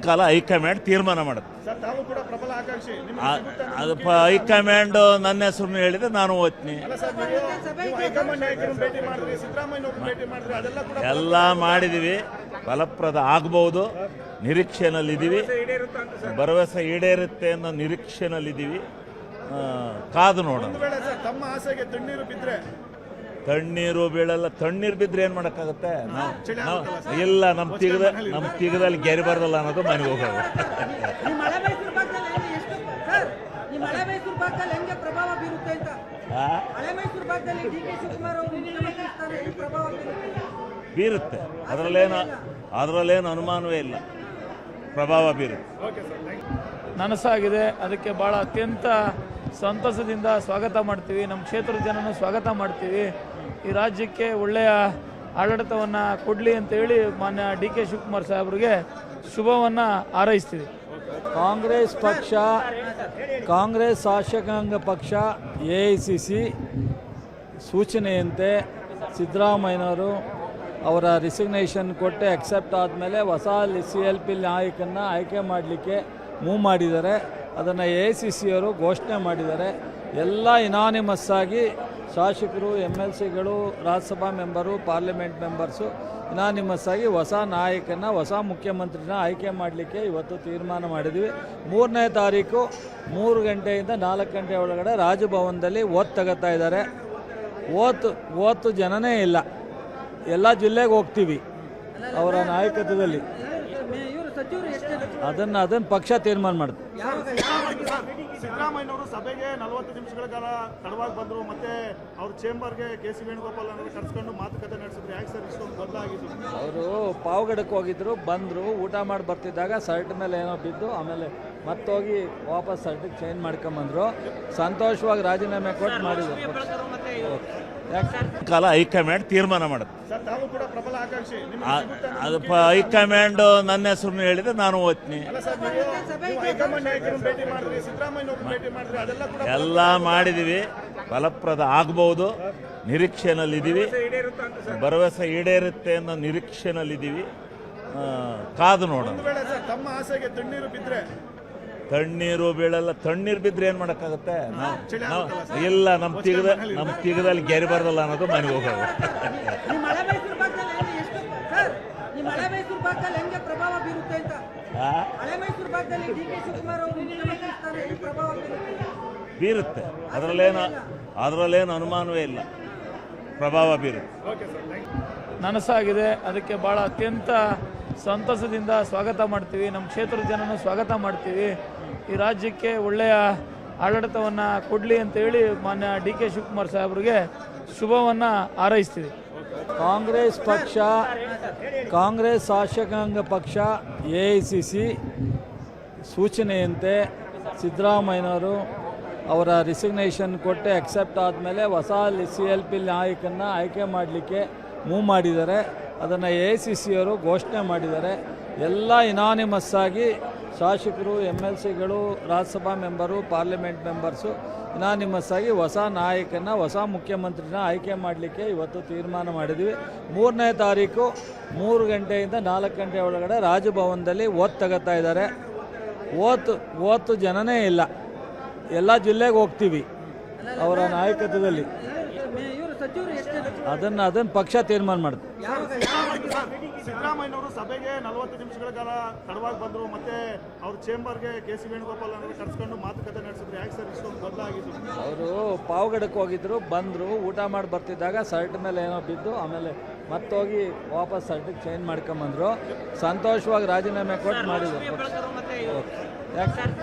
ಸಾಯಂಕಾಲ ಹೈಕಮಾಂಡ್ ತೀರ್ಮಾನ ಮಾಡುತ್ತೆ. ಸರ್ ತಾವು ಕೂಡ ಪ್ರಬಲ ಆಕಾಂಕ್ಷಿ. ಅದು ಹೈಕಮಾಂಡ್ ನನ್ನ ಹೆಸರನ್ನು ಹೇಳಿದ್ರೆ ನಾನು ಓದ್ತೀನಿ. ಅಲ್ಲ ಸರ್, ನೀವು ಹೈಕಮಾಂಡ್ ನಾಯಕರನ್ನು ಭೇಟಿ ಮಾಡಿದ್ರಿ, ಸಿದ್ದರಾಮಯ್ಯನವ್ರನ್ನ ಭೇಟಿ ಮಾಡಿದ್ರಿ, ಅದೆಲ್ಲ ಕೂಡ ಎಲ್ಲ ಮಾಡಿದೀವಿ. ಫಲಪ್ರದ ಆಗಬಹುದು, ನಿರೀಕ್ಷೆನಲ್ಲಿದ್ದೀವಿ. ಭರವಸೆ ಈಡೇರುತ್ತೆ ಅನ್ನೋ ನಿರೀಕ್ಷೆನಲ್ಲಿದ್ದೀವಿ. ಕಾದು ನೋಡೋಣ. ಒಂದು ವೇಳೆ ಸರ್ ತಮ್ಮ ಆಸೆಗೆ ತಣ್ಣೀರು ಬಿದ್ದರೆ ತಣ್ಣೀರು ಬೀಳಲ್ಲ. ತಣ್ಣೀರು ಬಿದ್ದರೆ ಏನು ಮಾಡೋಕ್ಕಾಗುತ್ತೆ? ಇಲ್ಲ, ನಮ್ಮ ತೀಗದಲ್ಲಿ ಗೆರೆ ಬರಲ್ಲ ಅನ್ನೋದು ಮನೆಗೆ ಹೋಗೋದು. ಬೀರುತ್ತೆ, ಅದರಲ್ಲೇನು ಅನುಮಾನವೇ ಇಲ್ಲ. ಪ್ರಭಾವ ಬೀರುತ್ತೆ. ನನಸಾಗಿದೆ. ಅದಕ್ಕೆ ಭಾಳ ಅತ್ಯಂತ ಸಂತಸದಿಂದ ಸ್ವಾಗತ ಮಾಡ್ತೀವಿ. ನಮ್ಮ ಕ್ಷೇತ್ರದ ಜನನು ಸ್ವಾಗತ ಮಾಡ್ತೀವಿ. ಈ ರಾಜ್ಯಕ್ಕೆ ಒಳ್ಳೆಯ ಆಡಳಿತವನ್ನು ಕೊಡಲಿ ಅಂತೇಳಿ ಮಾನ್ಯ ಡಿ.ಕೆ. ಶಿವಕುಮಾರ್ ಸಾಹೇಬ್ರಿಗೆ ಶುಭವನ್ನು ಹಾರೈಸ್ತೀವಿ. ಕಾಂಗ್ರೆಸ್ ಶಾಸಕಾಂಗ ಪಕ್ಷ AICC ಸೂಚನೆಯಂತೆ ಸಿದ್ದರಾಮಯ್ಯನವರು ಅವರ ರಿಸಿಗ್ನೇಷನ್ ಕೊಟ್ಟು ಅಕ್ಸೆಪ್ಟ್ ಆದಮೇಲೆ ಹೊಸ CLP ನಾಯಕನ್ನು ಆಯ್ಕೆ ಮಾಡಲಿಕ್ಕೆ ಮೂವ್ ಮಾಡಿದ್ದಾರೆ. ಅದನ್ನು AICCಯವರು ಘೋಷಣೆ ಮಾಡಿದ್ದಾರೆ. ಎಲ್ಲ ಇನಾನಿಮಸ್ ಆಗಿ ಶಾಸಕರು, MLCಗಳು, Rajya Sabha member, parliament members unanimous ಆಗಿ ಹೊಸ ನಾಯಕನ, ಹೊಸ ಮುಖ್ಯಮಂತ್ರಿನ ಆಯ್ಕೆ ಮಾಡಲಿಕ್ಕೆ ಇವತ್ತು ತೀರ್ಮಾನ ಮಾಡಿದ್ವಿ. 3ನೇ ತಾರೀಕು 3 ಗಂಟೆಯಿಂದ 4 ಗಂಟೆ ಒಳಗಡೆ ರಾಜಭವನದಲ್ಲಿ ಓಟ್ ತಗೋತಾ ಇದ್ದಾರೆ. ಓತು ಜನನೇ ಇಲ್ಲ. ಎಲ್ಲ ಜಿಲ್ಲೆಗೆ ಹೋಗ್ತೀವಿ ಅವರ ನಾಯಕತ್ವದಲ್ಲಿ. ಅದನ್ನು ಪಕ್ಷ ತೀರ್ಮಾನ ಮಾಡುತ್ತೆ. ಸಿದ್ದರಾಮಯ್ಯನವರು ಸಭೆಗೆ 40 ನಿಮಿಷಗಳ ಕಾಲ ತಡವಾಗಿ ಬಂದರು. ಮತ್ತೆ ಅವ್ರ ಚೇಂಬರ್ಗೆ KC ವೇಣುಗೋಪಾಲ್ ಅವರು ಕರೆಸ್ಕೊಂಡು ಮಾತುಕತೆ ನಡೆಸಿದ್ರು. ಯಾಕೆ ಸರ್ ಇಷ್ಟೊಂದು ಬದಲಾಗಿದ್ದು? ಅವರು ಪಾವಗಡಕ್ಕೆ ಹೋಗಿದ್ರು, ಬಂದರು, ಊಟ ಮಾಡಿ ಬರ್ತಿದ್ದಾಗ ಶರ್ಟ್ ಮೇಲೆ ಏನೋ ಬಿದ್ದು, ಆಮೇಲೆ ಮತ್ತೋಗಿ ವಾಪಸ್ ಶರ್ಟಿಗೆ ಚೇಂಜ್ ಮಾಡ್ಕೊಂಬಂದರು. ಸಂತೋಷವಾಗಿ ರಾಜೀನಾಮೆ ಕೊಟ್ಟು ಮಾಡಿದ್ರು. ಕಾಲ ಹೈಕಮಾಂಡ್ ತೀರ್ಮಾನ ಮಾಡುತ್ತೆ. ಸರ್ ತಾವು ಕೂಡ ಪ್ರಬಲ ಆಕಾಂಕ್ಷಿ. ಅದು ಹೈಕಮಾಂಡ್ ನನ್ನ ಹೆಸರನ್ನು ಹೇಳಿದ್ರೆ ನಾನು ಓದ್ತೀನಿ. ಅಲ್ಲ ಸರ್, ನೀವು ಹೈಕಮಾಂಡ್ ನಾಯಕರನ್ನು ಭೇಟಿ ಮಾಡಿದ್ರಿ, ಸಿದ್ದರಾಮಯ್ಯನವ್ರನ್ನ ಭೇಟಿ ಮಾಡಿದ್ರಿ, ಅದೆಲ್ಲ ಕೂಡ ಎಲ್ಲ ಮಾಡಿದೀವಿ. ಫಲಪ್ರದ ಆಗಬಹುದು, ನಿರೀಕ್ಷೆನಲ್ಲಿದ್ದೀವಿ. ಭರವಸೆ ಈಡೇರುತ್ತೆ ಅನ್ನೋ ನಿರೀಕ್ಷೆನಲ್ಲಿದ್ದೀವಿ. ಕಾದು ನೋಡೋಣ. ಒಂದು ವೇಳೆ ಸರ್ ತಮ್ಮ ಆಸೆಗೆ ತಣ್ಣೀರು ಬಿದ್ದರೆ ತಣ್ಣೀರು ಬೀಳಲ್ಲ. ತಣ್ಣೀರು ಬಿದ್ದರೆ ಏನು ಮಾಡೋಕ್ಕಾಗುತ್ತೆ? ಇಲ್ಲ, ನಮ್ಮ ತೀಗದಲ್ಲಿ ಗೆರೆ ಬರಲ್ಲ ಅನ್ನೋದು ಮನೆಗೆ ಹೋಗೋದು. ಬೀರುತ್ತೆ, ಅದರಲ್ಲೇನು ಅನುಮಾನವೇ ಇಲ್ಲ. ಪ್ರಭಾವ ಬೀರುತ್ತೆ. ನನಸಾಗಿದೆ. ಅದಕ್ಕೆ ಭಾಳ ಅತ್ಯಂತ ಸಂತಸದಿಂದ ಸ್ವಾಗತ ಮಾಡ್ತೀವಿ. ನಮ್ಮ ಕ್ಷೇತ್ರದ ಜನನು ಸ್ವಾಗತ ಮಾಡ್ತೀವಿ. ಈ ರಾಜ್ಯಕ್ಕೆ ಒಳ್ಳೆಯ ಆಡಳಿತವನ್ನು ಕೊಡಲಿ ಅಂತೇಳಿ ಮಾನ್ಯ ಡಿ.ಕೆ. ಶಿವಕುಮಾರ್ ಸಾಹೇಬ್ರಿಗೆ ಶುಭವನ್ನು ಹಾರೈಸ್ತೀವಿ. ಕಾಂಗ್ರೆಸ್ ಶಾಸಕಾಂಗ ಪಕ್ಷ AICC ಸೂಚನೆಯಂತೆ ಸಿದ್ದರಾಮಯ್ಯನವರು ಅವರ ರಿಸಿಗ್ನೇಷನ್ ಕೊಟ್ಟು ಅಕ್ಸೆಪ್ಟ್ ಆದಮೇಲೆ ಹೊಸ CLP ನಾಯಕನ್ನು ಆಯ್ಕೆ ಮಾಡಲಿಕ್ಕೆ ಮೂವ್ ಮಾಡಿದ್ದಾರೆ. ಅದನ್ನು AICCಯವರು ಘೋಷಣೆ ಮಾಡಿದ್ದಾರೆ. ಎಲ್ಲ ಇನಾನಿಮಸ್ ಆಗಿ ಶಾಸಕರು, MLCಗಳು, Rajya Sabha member, parliament members unanimous ಆಗಿ ಹೊಸ ನಾಯಕನ, ಹೊಸ ಮುಖ್ಯಮಂತ್ರಿನ ಆಯ್ಕೆ ಮಾಡಲಿಕ್ಕೆ ಇವತ್ತು ತೀರ್ಮಾನ ಮಾಡಿದ್ವಿ. 3ನೇ ತಾರೀಕು 3 ಗಂಟೆಯಿಂದ 4 ಗಂಟೆ ಒಳಗಡೆ ರಾಜಭವನದಲ್ಲಿ ಓಟ್ ತಗೋತಾ ಇದ್ದಾರೆ. ಓತು ಜನನೇ ಇಲ್ಲ. ಎಲ್ಲ ಜಿಲ್ಲೆಗೆ ಹೋಗ್ತೀವಿ ಅವರ ನಾಯಕತ್ವದಲ್ಲಿ. ಅದನ್ನು ಪಕ್ಷ ತೀರ್ಮಾನ ಮಾಡುತ್ತೆ. ಸಿದ್ದರಾಮಯ್ಯನವರು ಸಭೆಗೆ 40 ನಿಮಿಷಗಳ ಕಾಲ ತಡವಾಗಿ ಬಂದರು. ಮತ್ತೆ ಅವ್ರ ಚೇಂಬರ್ಗೆ KC ವೇಣುಗೋಪಾಲ್ ಅವರು ಕರೆಸ್ಕೊಂಡು ಮಾತುಕತೆ ನಡೆಸಿದ್ರು. ಯಾಕೆ ಸರ್ ಇಷ್ಟೊಂದು ಬದಲಾಗಿದ್ದು? ಅವರು ಪಾವಗಡಕ್ಕೆ ಹೋಗಿದ್ರು, ಬಂದರು, ಊಟ ಮಾಡಿ ಬರ್ತಿದ್ದಾಗ ಶರ್ಟ್ ಮೇಲೆ ಏನೋ ಬಿದ್ದು, ಆಮೇಲೆ ಮತ್ತೋಗಿ ವಾಪಸ್ ಶರ್ಟಿಗೆ ಚೇಂಜ್ ಮಾಡ್ಕೊಂಬಂದರು. ಸಂತೋಷವಾಗಿ ರಾಜೀನಾಮೆ ಕೊಟ್ಟು ಮಾಡಿದ್ರು. ಯಾಕೆ